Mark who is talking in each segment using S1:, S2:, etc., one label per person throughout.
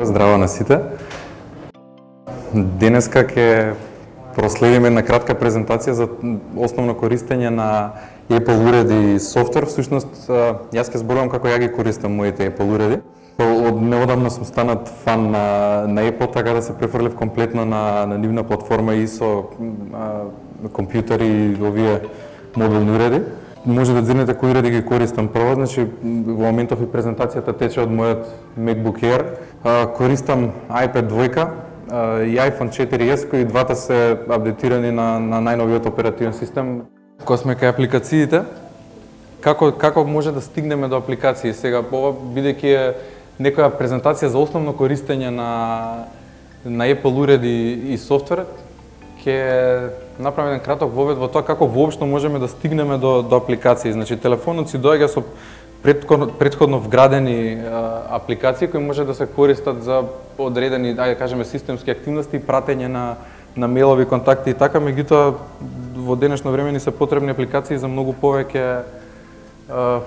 S1: Здраво на сите. Денеска ќе проследиме една кратка презентација за основно користење на Apple уреди и софтвер. Всушност, јас ќе зборувам како ја ги користам моите Apple уреди. Од неодамна сум станат фан на Apple, така да се префрлев комплетно на нивна платформа и со компјутери и овие мобилни уреди. Може да зирнете кои уреди ги користам прво, значи во моментов и презентацијата тече од мојот MacBook Air. Користам iPad 2 и iPhone 4S, кои двата се апдейтирани на најновиот оперативен систем. Кога сме кај апликациите, како може да стигнеме до апликации? Сега, ова бидејќи е некоја презентација за основно користење на Apple уреди и софтвер, ќе направам еден краток вовед во тоа како воопшто можеме да стигнеме до апликации. Значи, телефонот си доаѓа со претходно вградени апликации кои може да се користат за одредени, да кажеме, системски активности, пратење на мейлови, контакти и така, меѓутоа во денешно време ни се потребни апликации за многу повеќе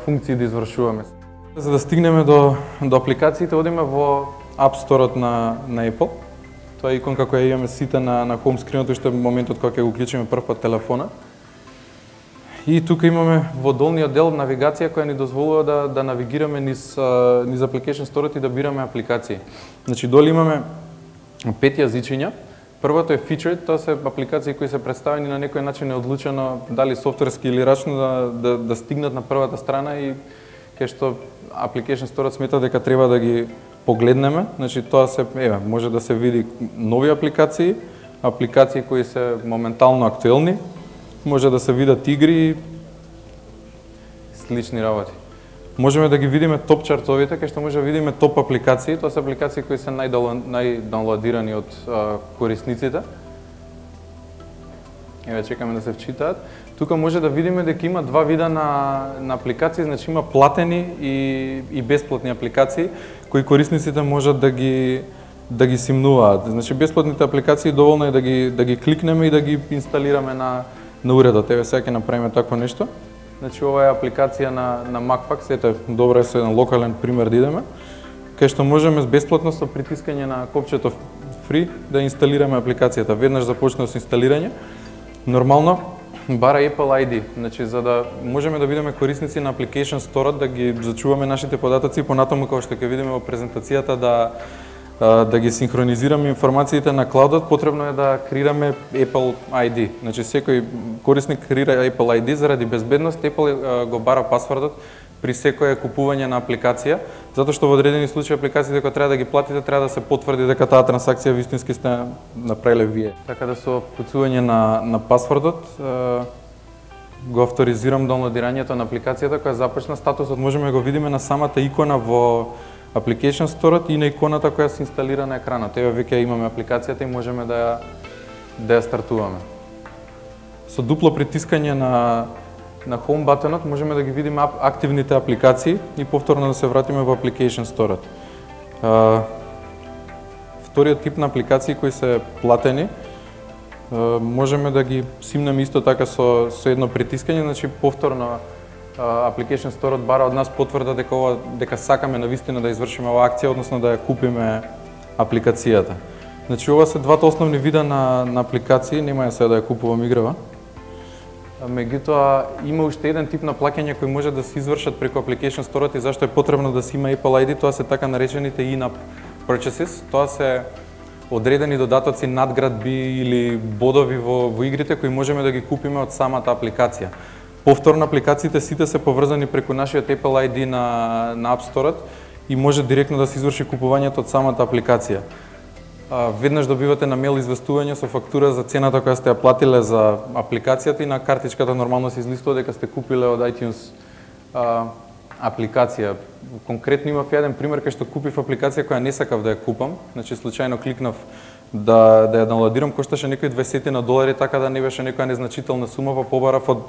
S1: функции да извршуваме. За да стигнеме до апликациите, одиме во App Store-от на Apple. Тоа е иконка која имаме сите на home screen-от, уште моментот кога ќе го клучиме прв пат телефона. И тука имаме во долниот дел навигација која ни дозволува да навигираме низ Application Store-от и да бираме апликации. Значи, доле имаме 5 јазичиња. Првото е Featured, тоа се апликации кои се представени на некој начин неодлучено, дали софтверски или рачно, да стигнат на првата страна и кај што Application Store-от смета дека треба да ги погледнеме. Значи, тоа може да се види нови апликации, апликации кои се моментално актуелни, може да се видат игри и слични работи. Можеме да ги видиме топ чартовите, кај што може да видиме топ апликации. Тоа се апликации кои се најдаунлоадирани од корисниците. Еве, чекаме да се вчитаат. Тука може да видиме дека има два вида на апликации, значи има платени и бесплатни апликации кои корисниците можат да ги симнуваат. Значи, бесплатните апликации доволно е да ги кликнеме и да ги инсталираме на уредот. Еве, сега ќе направиме такво нешто. Значи, ова е апликација на MacPax, ете, добро е со еден локален пример да идеме, кај што можеме бесплатно со притискање на копчето Free да инсталираме апликацијата. Веднаш започна со инсталирање, нормално бара Apple ID, значи за да можеме да бидеме корисници на Application Store, да ги зачуваме нашите податоци, понатаму како што ќе видиме во презентацијата да ги синхронизираме информациите на клаудот, потребно е да креираме Apple ID. Значи, секој корисник креира Apple ID заради безбедност. Apple го бара пасвордот при секое купување на апликација, затоа што во одредени случаи апликациите кои треба да ги платите, треба да се потврди дека таа трансакција вистински сте направиле вие. Така да со вкуцување на пасвордот го авторизирам доwnloadирањето на апликацијата која започна. Статусот можеме да го видиме на самата икона во Application Store и на иконата која се инсталира на екранот. Еве, веќе имаме апликацијата и можеме да ја стартуваме. Со дупло притискање на Home button-от можеме да ги видиме активните апликации и повторно да се вратиме во Application Store-от. Вториот тип на апликации кои се платени, можеме да ги симнеме исто така со едно притискање, значи повторно Application Store-от бара од нас потврда дека сакаме навистина да извршиме оваа акција, односно да ја купиме апликацијата. Значи, ова се двата основни вида на апликации, нема ја сега да ја купувам играва. Меѓутоа, има уште еден тип на плаќање кои може да се извршат преку Application Store-от и зашто е потребно да се има Apple ID, тоа се така наречените in-app purchases. Тоа се одредени додатоци, надградби или бодови во игрите кои можеме да ги купиме од самата апликација. Повторно, апликациите сите се поврзани преку нашиот Apple ID на App Store-от и може директно да се изврши купувањето од самата апликација. Веднаш добивате на мейл известување со фактура за цената која сте ја платиле за апликацијата и на картичката нормално се излистува дека сте купиле од iTunes апликација. Конкретно имав еден пример кај што купив апликација која не сакав да ја купам, значи случајно кликнав да ја даунлоадирам, кошташе некои $20, така да не беше некоја незначителна сума, па побарав од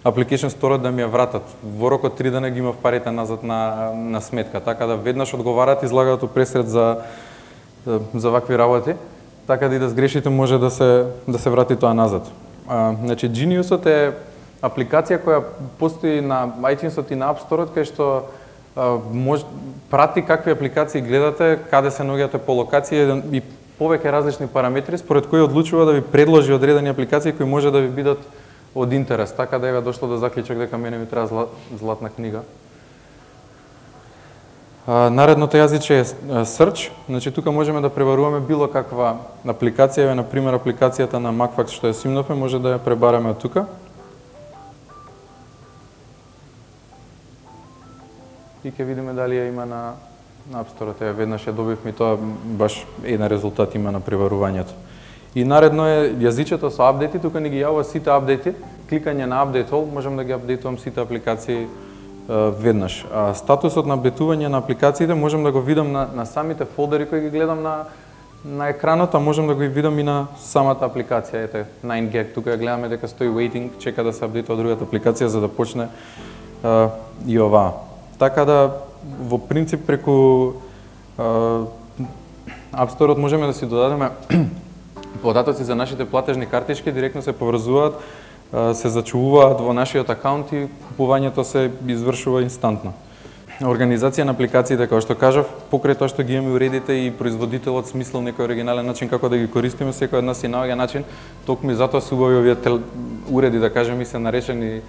S1: Application Store да ми ја вратат. Во рок од 3 дена ги имав парите назад на сметка, така да веднаш одговарат излагаат пресред за вакви работи, така да и да сгрешите може да се врати тоа назад. Значи, Genius-от е апликација која постои на iTunes-от и на App Store-от, кај што прати какви апликации гледате, каде се наоѓате по локација и повеќе различни параметри според кои одлучува да ви предложи одредени апликации кои може да ви бидат од интерес. Така да еве дошло до заклучок дека мене ми треба златна книга. Наредното јазиче е Search, значи тука можеме да пребаруваме било каква апликација, еве на пример апликацијата на Macfax што ја симнавме, може да ја пребараме од тука. И ќе видиме дали ја има на App Store. Веднаш ја добивме, тоа баш еден резултат има на пребарувањето. И наредно е јазичето со апдејти, тука ни ги јавува сите апдејти, кликање на Update All, можам да ги апдейтувам сите апликации веднаш. Статусот на апдейтување на апликациите можам да го видам на самите фолдери кои ги гледам на екранот, а можам да го видам и на самата апликација. Ете, 9gag, тука ја гледаме дека стои waiting, чека да се апдейтува другата апликација за да почне и оваа. Така да, во принцип, преку App Store-от можеме да си додадеме податоци за нашите платежни картички, директно се поврзуваат, се зачувуваат во нашиот акаунт и купувањето се извршува инстантно. Организација на апликациите, како што кажав, покрај тоа што ги имаме уредите и производителот смислил некој оригинален начин како да ги користиме, секој од нас си наоѓа начин, токму и затоа се убави овие уреди, да кажем, и се наречени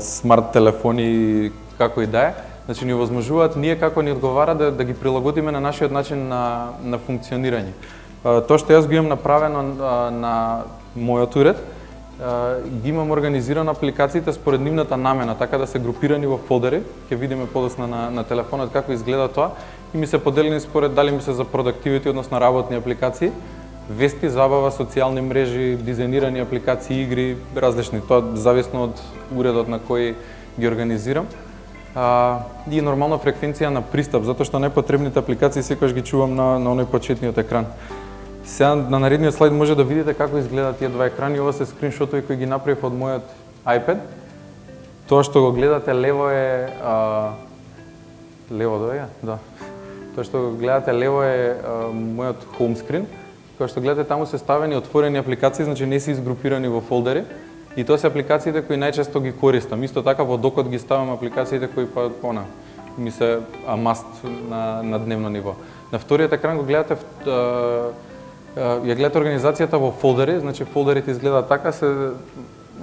S1: смарт телефони, како и да е. Значи ни овозможуваат ние како ни одговара да ги прилагодиме на нашиот начин на функционирање. Тоа што јас го имам направено на мојот уред, ги имам организирано апликациите според нивната намена, така да се групирани во фолдери. Ќе видиме подоцна на телефонот како изгледа тоа и ми се поделени според дали ми се за productivity, односно работни апликации, вести, забава, социјални мрежи, дизајнирани апликации, игри, различни. Тоа зависно од уредот на кој ги организирам. И нормална фреквенција на пристап, затоа што непотребните апликации секогаш ги чувам на оној почетниот екран. Сега на наредниот слайд може да видите како изгледаат тие два екрани. Ова се скриншотови кои ги направив од мојот iPad. Тоа што го гледате лево е лево доаѓа? Да. Тоа што го гледате лево е мојот home screen. Кога што гледате таму се ставени отворени апликации, значи не се изгрупирани во фолдери. И тоа се апликациите кои најчесто ги користам. Исто така во докот ги ставам апликациите кои ми се must на дневно ниво. На вториот екран го гледате ја гледате организацијата во фолдери, значи фолдерите изгледаат така,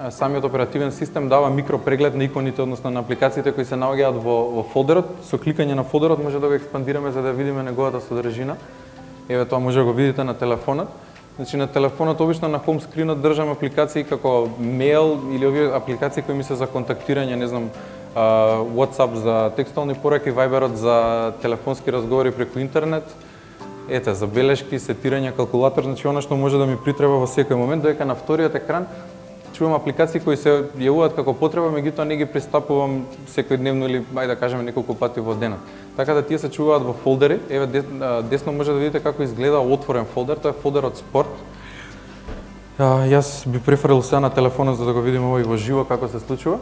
S1: самиот оперативен систем дава микропреглед на иконите, односно на апликациите кои се наоѓаат во фолдерот. Со кликање на фолдерот може да го експандираме за да видиме неговата содржина. Еве тоа може да го видите на телефонот. Значи на телефонот обично на home screenот држам апликации како mail или овие апликации кои ми се за контактирање, не знам, WhatsApp за текстуални пораки, Viberот за телефонски разговори преку интернет. Ете, забелешки, сетирање, калкулатор, значи она што може да ми притреба во секој момент, додека на вториот екран чувам апликации кои се јавуваат како потреба, меѓутоа не ги пристапувам секојдневно или ајде да кажеме неколку пати во денот. Така да тие се чуваат во фолдери. Еве десно може да видите како изгледа отворен фолдер, тоа е фолдерот спорт. Јас би преферил сега на телефонот за да го видиме овој во живо како се случува.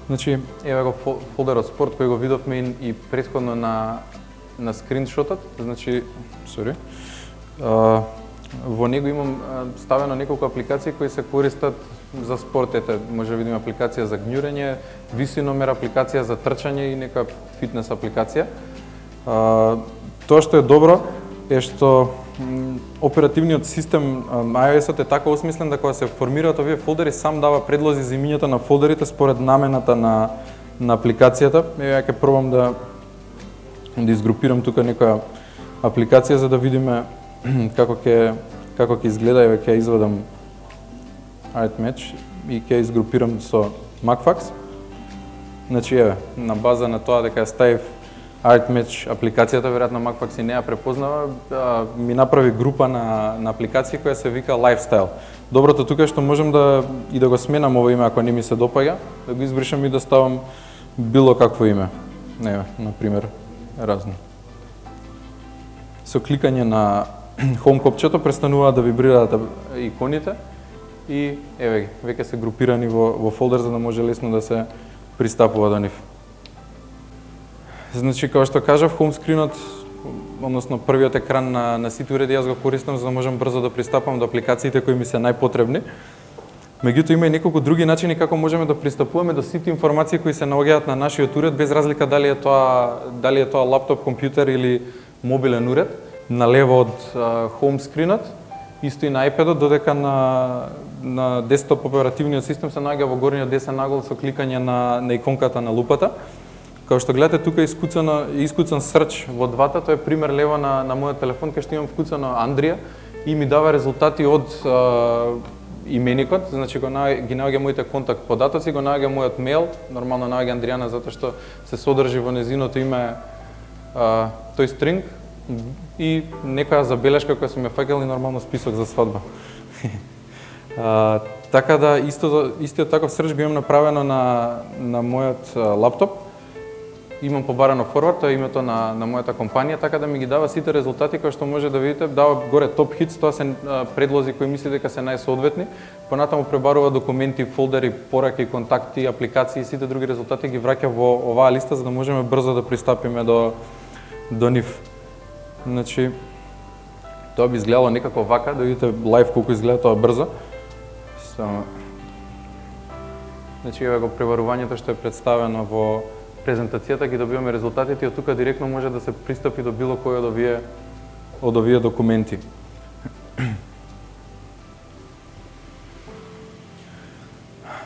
S1: Значи, еве го фолдерот спорт кој го видовме и претходно на скриншотот. Значи, во него имам ставено неколку апликации кои се користат за спорт. Ете, може да видиме апликација за гњурење, висиномер, апликација за трчање и нека фитнес апликација. Тоа што е добро е што оперативниот систем iOS-от е така осмислен да кога се формираат овие фолдери сам дава предлози за имињата на фолдерите според намената на апликацијата. Ја ќе пробам да изгрупирам тука некоја апликација за да видиме како ќе изгледа. Еве ќе извадам ArtMatch и ќе изгрупирам со Macfax. Значи еве, на база на тоа дека ја ставив ArtMatch апликацијата, веројатно Macfax и не ја препознава, ми направи група на апликации која се вика Lifestyle. Доброто тука е што можам да го сменам ово име ако не ми се допаѓа, да го избришам и да ставам било какво име. Еве, на пример, разно. Со кликање на Home копчето престануваат да вибрираат иконите и еве ги, веќе се групирани во фолдер за да може лесно да се пристапува до нив. Значи, како што кажав, home screenот, односно првиот екран на сите уреди, јас го користам за да можам брзо да пристапам до апликациите кои ми се најпотребни. Меѓутоа има и неколку други начини како можеме да пристапуваме до сите информации кои се наоѓаат на нашиот уред, без разлика дали е тоа лаптоп, компјутер или мобилен уред. Налево од хоум скринот, исто и на iPad-от, додека на десктоп оперативниот систем се наоѓа во горниот десен агол со кликање на иконката на лупата. Као што гледате тука е искуцан search во двата, тоа е пример лево на мојот телефон кај што имам вкуцано Андрија и ми дава резултати од именикот, значи ги наоѓа моите контакт податоци, го наоѓа мојот мејл, нормално наоѓа Андријана затоа што се содржи во незиното име тој стринг и некоја забелешка која сум ја фаќал и нормално список за свадба. Така да истиот таков search го имам направено на мојот лаптоп. Имам побарано форвард, тоа е името на мојата компанија, така да ми ги дава сите резултати кои што може да видите. Дава горе топ хитс, тоа се предлози кои мисли дека се најсоодветни. Понатаму пребарува документи, фолдери, пораки, контакти, апликации и сите други резултати ги враќа во оваа листа за да можеме брзо да пристапиме до нив. Значи, тоа би изгледало некако вака, да видите лайв колку изгледа тоа брзо. Значи, еве го пребарувањето што е представено во презентацијата, ги добиваме резултатите и од тука директно може да се пристапи до било кој од овие документи.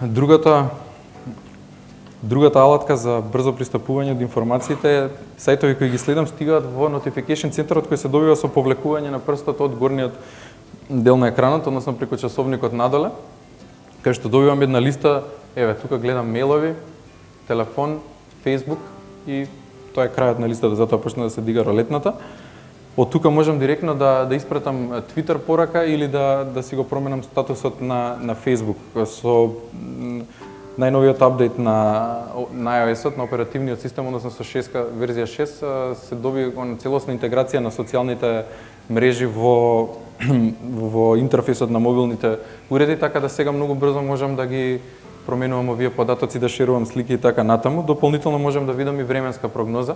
S1: Другата алатка за брзо пристапување до информациите е сајтови кои ги следам стигаат во notification центарот кој се добива со повлекување на прстот од горниот дел на екранот, односно преку часовникот надоле, кај што добивам една листа, еве тука гледам мејлови, телефон, Facebook и тоа е крајот на листата, затоа почна да се дига ролетната. Од тука можам директно да испратам Twitter порака или да си го променам статусот на Facebook. Со најновиот апдейт на iOS-от, на оперативниот систем, односно со верзија 6, се доби целосна интеграција на социјалните мрежи во интерфејсот на мобилните уреди, така да сега многу брзо можам да ги променувам овие податоци, да шерувам слики и така натаму. Дополнително можам да видам и временска прогноза.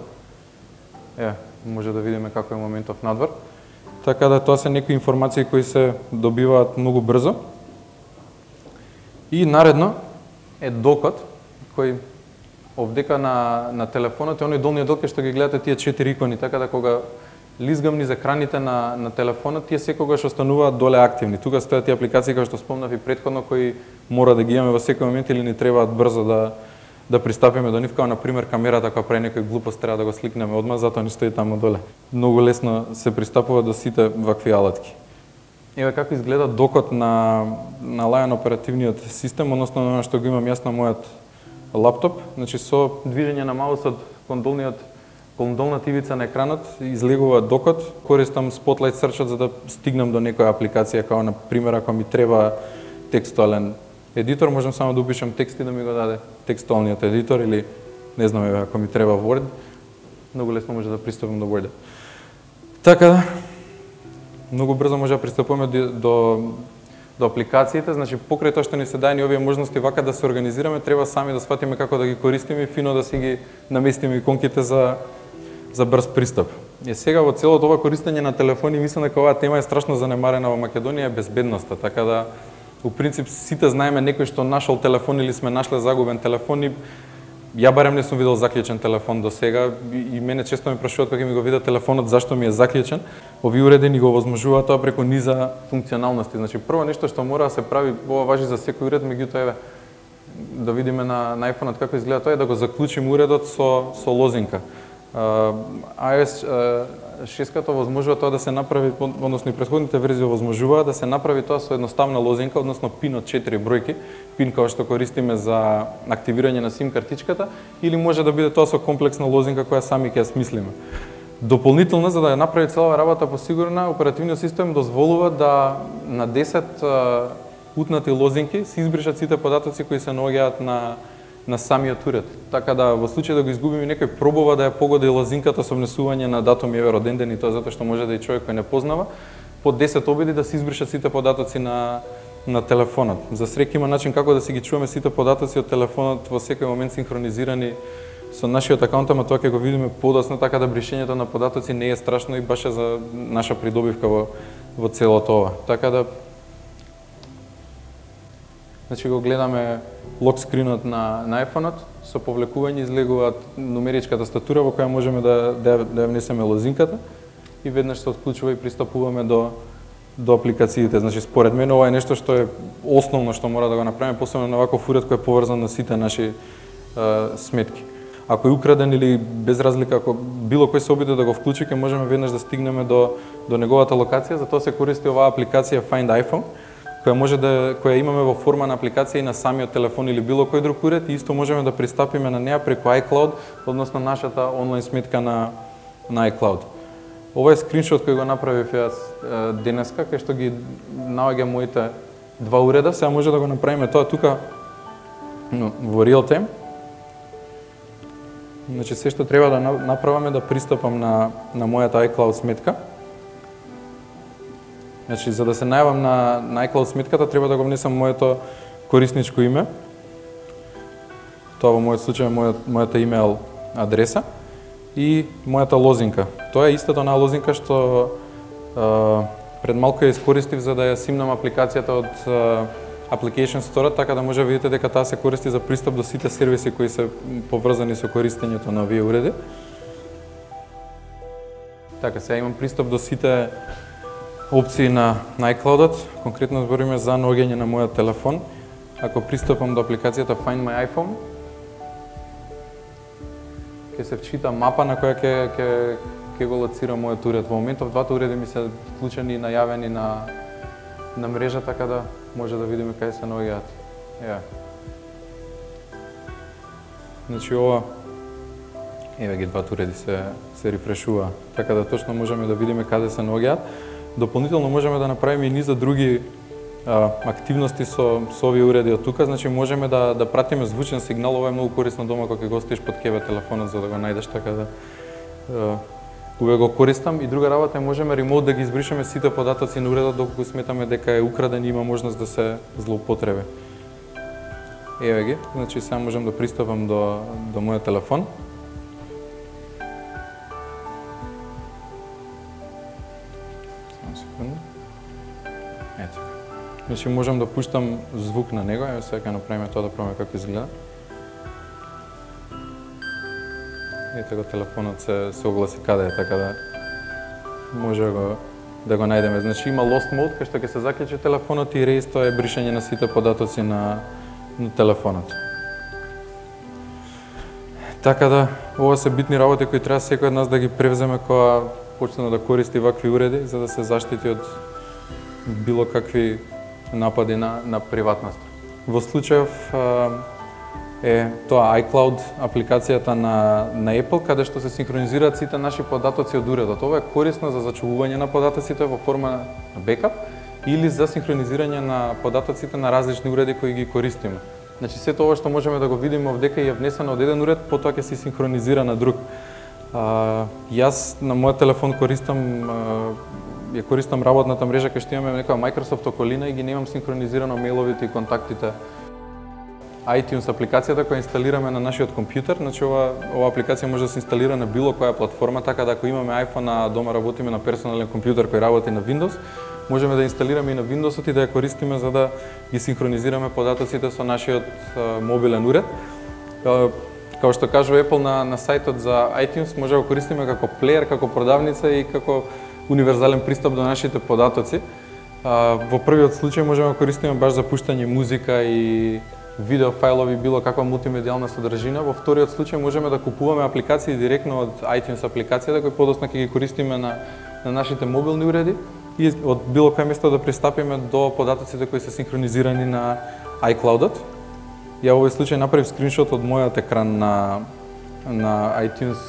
S1: Може да видиме како е моментов надвор. Така да тоа се некои информации кои се добиваат многу брзо. И наредно е докот, кој овдека на телефонот е оној долниот дел кај што ги гледате тие 4 икони, така да кога лизгам низ екраните на телефонот, тие секогаш остануваат доле активни. Тука стојат и апликации кои што спомнав и претходно, кои мора да ги имаме во секој момент или ни требаат брзо да пристапиме до нив, како на пример камерата која прави некој глупост, треба да го сликнеме одма, затоа ни стои таму доле. Многу лесно се пристапува до сите вакви алатки. Еве како изгледа докот на Lion оперативниот систем, односно на што го имам јас на мојот лаптоп. Значи со движење на маусот кон долната ивица на екранот излегува докот. Користам Spotlight Search за да стигнам до некоја апликација, како на пример ако ми треба текстуален едитор, можам само да упишам текст и да ми го даде текстуалниот едитор или не знам, ако ми треба Word, многу лесно може да пристапам до Word. Така, многу брзо може да пристапуваме до апликациите, значи покрај тоа што ни се дајани овие можности вака да се организираме, треба сами да сватиме како да ги користиме и фино да си ги наместиме иконките за брз пристап. И сега во целото ова користење на телефони, мислам дека оваа тема е страшно занемарена во Македонија, е безбедноста, така да у принцип сите знаеме некој што нашол телефон или сме нашле загубен телефон и ја барем не сум видел заклучен телефон до сега и мене често ме прашуваат кога ми го видат телефонот зашто ми е заклучен. Овие уреди ни го овозможуваат тоа преку низа функционалности. Значи прво нешто што мора да се прави, ова важи за секој уред, меѓутоа еве да видиме на iPhone-от како изгледа тоа, е да го заклучиме уредот со лозинка. iOS 6-ката овозможува тоа да се направи, односно и претходните верзии овозможуваат да се направи тоа со едноставна лозинка, односно пин од 4 бројки, пин кој што користиме за активирање на SIM картичката, или може да биде тоа со комплексна лозинка која сами ќе ја смислиме. Дополнително, за да ја направи целава работа посигурна, оперативниот систем дозволува да на 10 утнати лозинки се избришат сите податоци кои се наоѓаат на самиот уред. Така да во случај да го изгубиме, некој пробува да ја погоди лозинката со внесување на датум и роден ден и тоа затоа што може да е човек кој не познава, по 10 обиди да се избришат сите податоци на телефонот. За среќа има начин како да си ги чуваме сите податоци од телефонот во секој момент синхронизирани со нашиот акаунт, ама тоа ќе го видиме подоцна, така да бришењето на податоци не е страшно и баш е за наша придобивка во целото ова. Така да
S2: Значи го гледаме лок скринот на iPhone-от, со повлекување излегуваат нумеричката статура во која можеме да внесеме лозинката и веднаш се отклучува и пристапуваме до апликациите. Значи според мене ова е нешто што е основно што мора да го направиме, посебно на ваков уред кој е поврзан на сите наши сметки. Ако е украден или без разлика, ако било кој се обиде да го вклучи, ќе можеме веднаш да стигнеме до неговата локација, затоа се користи оваа апликација Find iPhone, која имаме во форма на апликација и на самиот телефон или било кој друг уред и исто можеме да пристапиме на неа преку iCloud, односно нашата онлайн сметка на iCloud. Ова е скриншот кој го направив јас денеска, кај што ги наоѓам моите два уреда. Сега може да го направиме тоа тука во real time. Значи се што треба да направам е да пристапам на мојата iCloud сметка. Значи за да се најавам на iCloud сметката треба да го внесам моето корисничко име. Тоа во мојот случај е мојата имейл адреса и мојата лозинка. Тоа е истата онаа лозинка што пред малку ја искористив за да ја симнам апликацијата од Application Store, така да може да видите дека таа се користи за пристап до сите сервиси кои се поврзани со користењето на овие уреди. Така, сега имам пристап до сите опции на iCloud-от, конкретно збориме за наоѓање на мојот телефон. Ако пристапам до апликацијата Find My iPhone, ќе се вчита мапа на која ќе го лоцира мојот уред. Во моментов двата уреди ми се вклучени и најавени на мрежа, така да може да видиме каде се наоѓаат. Значи ова, еве ги двата уреди се рефрешува, така да точно можеме да видиме каде се наоѓаат. Дополнително можеме да направиме и низа други активности со овие уреди од тука, значи можеме да пратиме звучен сигнал. Ова е многу корисно дома кога го оставиш под тебе телефонот за да го најдеш, така да увек го користам. И друга работа е можеме ремоут да ги избришеме сите податоци на уредот доколку сметаме дека е украден и има можност да се злоупотреби. Еве ги, значи сега можам да пристапам до мојот телефон. Ето. Значи можам да пуштам звук на него, еве сега ќе направиме тоа да пробаме како изгледа. Ето го телефонот се огласи каде е, така да може да го најдеме. Значи има Lost Mode, кај што ќе се заклучи телефонот, и Erase е бришање на сите податоци на телефонот. Така да, ова се битни работи кои треба секој од нас да ги превземе кога почне да користи вакви уреди, за да се заштити од било какви напади на приватност. Во случајов е тоа iCloud апликацијата на Apple, каде што се синхронизираат сите наши податоци од уредот. Ова е корисно за зачувување на податоците во форма на бекап или за синхронизирање на податоците на различни уреди кои ги користиме. Значи сето ова што можеме да го видиме овдека и е внесено од еден уред, потоа ќе се синхронизира на друг. Јас на мојот телефон користам работната мрежа кај што имаме некоја Microsoft околина и ги немам синхронизирано мејловите и контактите. iTunes апликацијата која инсталираме на нашиот компјутер, значи ова апликација може да се инсталира на било која платформа, така да ако имаме iPhone, а дома работиме на персонален компјутер кој работи на Windows, можеме да инсталираме и на Windows-от и да ја користиме за да ги синхронизираме податоците со нашиот мобилен уред. Како што кажува Apple на сајтот за iTunes, може да го користиме како плеер, како продавница и како универзален пристап до нашите податоци. Во првиот случај можеме да користиме баш за пуштање музика и видео фајлови, било каква мултимедијална содржина. Во вториот случај можеме да купуваме апликации директно од iTunes апликацијата, кои подоцна ќе ги користиме на нашите мобилни уреди и од било кое место да пристапиме до податоците кои се синхронизирани на iCloud-от. Ја во овој случај направив скриншот од мојот екран на iTunes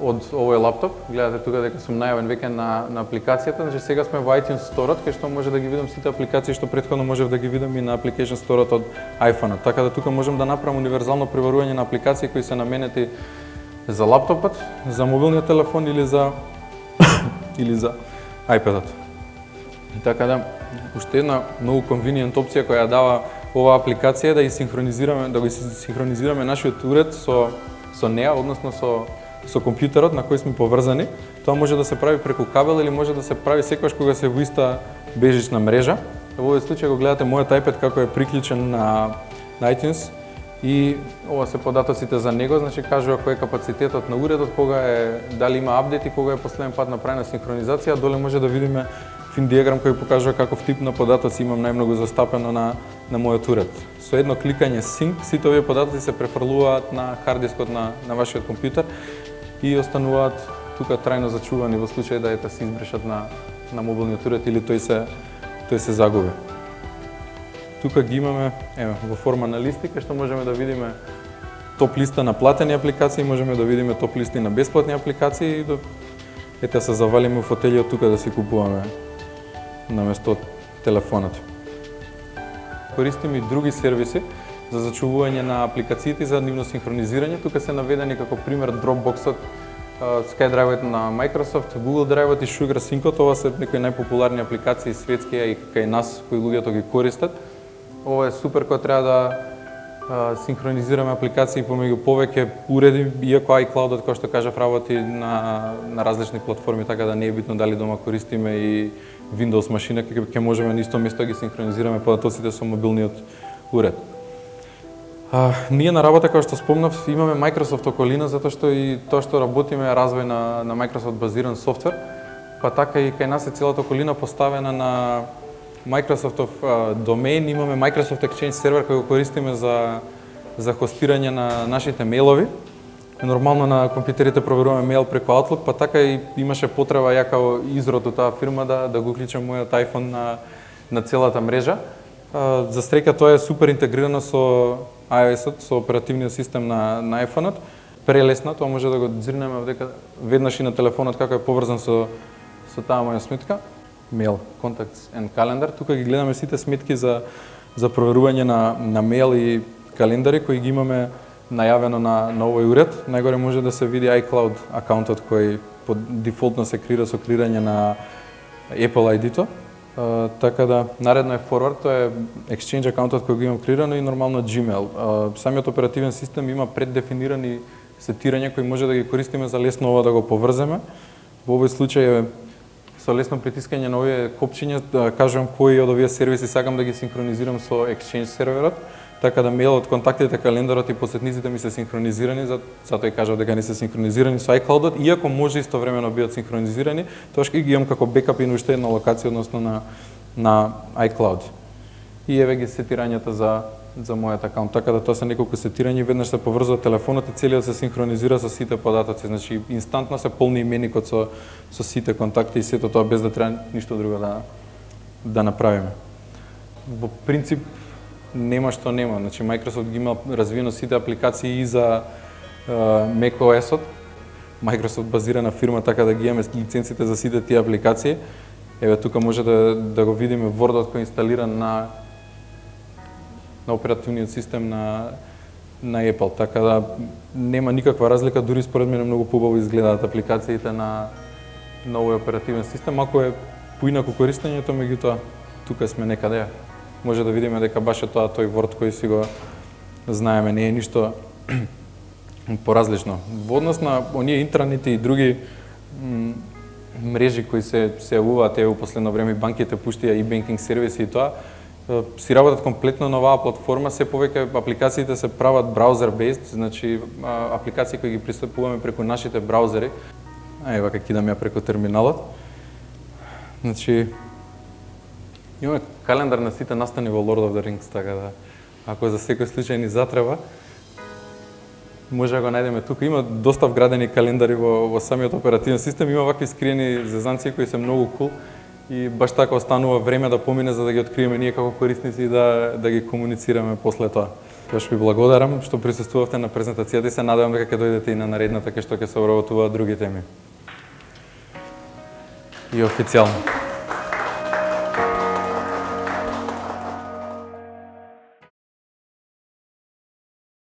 S2: од овој лаптоп. Гледате тука дека сум најавен веќе на апликацијата. Значи сега сме во iTunes Store-от, кај што може да ги видам сите апликации што претходно можев да ги видам и на Application Store-от од iPhone-от. Така да тука можам да направам универзално пребарување на апликации кои се наменети за лаптопот, за мобилниот телефон или за iPad-от. Така да, уште една многу convenient опција која дава оваа апликација да го синхронизираме нашиот уред со неа, односно со компјутерот на кој сме поврзани. Тоа може да се прави преку кабел или може да се прави секогаш кога се во иста бежична мрежа. Во овој случај го гледате мојот iPad како е приклучен на iTunes и ова се податоците за него, значи кажува кој е капацитетот на уредот, кога е, дали има апдейт и кога е последен пат направена синхронизација. Доле може да видиме фин диаграм кој покажува каков тип на податоци имам најмногу застапено на мојот уред. Со едно кликање sync, сите овие податоци се префрлуваат на хард дискот на вашиот компјутер и остануваат тука трајно зачувани во случај да се избрешат на мобилниот уред или тој се загуби. Тука ги имаме во форма на листи, кај што можеме да видиме топ листа на платени апликации, можеме да видиме топ листи на бесплатни апликации и да се завалиме во фотелиот тука да си купуваме наместо телефонот. Користиме и други сервиси за зачувување на апликациите за нивно синхронизирање. Тука се наведени како пример Dropbox-от, SkyDrive-от на Microsoft, Google Drive-от и Sugar Sync-от. Ова се некои најпопуларни апликации светски, а и кај нас кои луѓето ги користат. Ова е супер кога треба да синхронизираме апликации помеѓу повеќе уреди, иако iCloud-от, како што кажав, работи на различни платформи, така да не е битно дали дома користиме и Windows машина, ќе можеме на исто место да ги синхронизираме податоците со мобилниот уред. Ние на работа, како што спомнав, имаме Microsoft околина, затоа што и тоа што работиме е развој на Microsoft базиран софтвер, па така и кај нас е целата околина поставена на Microsoftов домен. Имаме Microsoft Exchange сервер кој го користиме за хостирање на нашите мејлови. Нормално на компјутерите проверуваме мејл преку Outlook, па така и имаше потреба ја како изрод од таа фирма да го уклучам мојот iPhone на целата мрежа. За среќа тоа е супер интегрирано со iOS-от, со оперативниот систем на iPhone-от. Прелесно, тоа може да го дзирнеме веднаш и на телефонот како е поврзан со таа моја сметка. Mail, Contacts and Calendar. Тука ги гледаме сите сметки за проверување на мејл и календари кои ги имаме најавено на овој уред. Најгоре може да се види iCloud акаунтот кој по дефолтно се крира со крирање на Apple ID-то. Така да, наредно е Forward, тоа е Exchange акаунтот кој го имам крирано и нормално Gmail. Самиот оперативен систем има преддефинирани сетирања кои може да ги користиме за лесно ова да го поврземе. Во овој случај со лесно притискање на овие копчиња да кажувам кои од овие сервиси сакам да ги синхронизирам со Exchange серверот, така да мејлот, контактите, календарот и посетниците ми се синхронизирани, затоа и кажав дека не се синхронизирани со iCloud-от, иако може истовремено бидат синхронизирани, тоа што ги имам како бекап и на уште една локација односно на iCloud. И еве ги сетирањата за мојот акаунт, така да тоа се неколку сетирања, веднаш се поврзува телефонот и целиот се синхронизира со сите податоци, значи инстантно се полни именикот со сите контакти и сето тоа без да треба ништо друго да направиме. Во принцип нема што нема, значи Microsoft ги има развиено сите апликации и за macOS-от. Microsoft базирана фирма, така да ги имаме лиценците за сите тие апликации. Еве тука може да го видиме Word-от кој е инсталиран на оперативниот систем на Apple, така да нема никаква разлика, дури според мене многу побаво изгледаат апликациите на овој оперативен систем, ако е поинаку користењето, меѓутоа тука сме некаде. Може да видиме дека баш е тоа тој Word кој си го знаеме, не е ништо поразлично. Во однос на оние интернети и други мрежи кои се јавуваат во последно време, банките пуштија и банкинг сервиси и тоа, си работат комплетно на оваа платформа, се повеќе апликациите се прават браузер-based, значи апликации кои ги пристапуваме преку нашите браузери. Ева како кидам ја преку терминалот. Значи имаме календар на сите настани во Lord of the Rings, така да ако за секој случај ни затреба, може да го најдеме тука. Има доста вградени календари во самиот оперативен систем, има вакви скриени зезанци кои се многу кул и баш така останува време да помине за да ги откриеме ние како корисници и да ги комуницираме после тоа. Јас ви благодарам што присуствувавте на презентацијата и се надевам дека ќе дојдете и на наредната кај што ќе се обработуваат други теми. И официјално.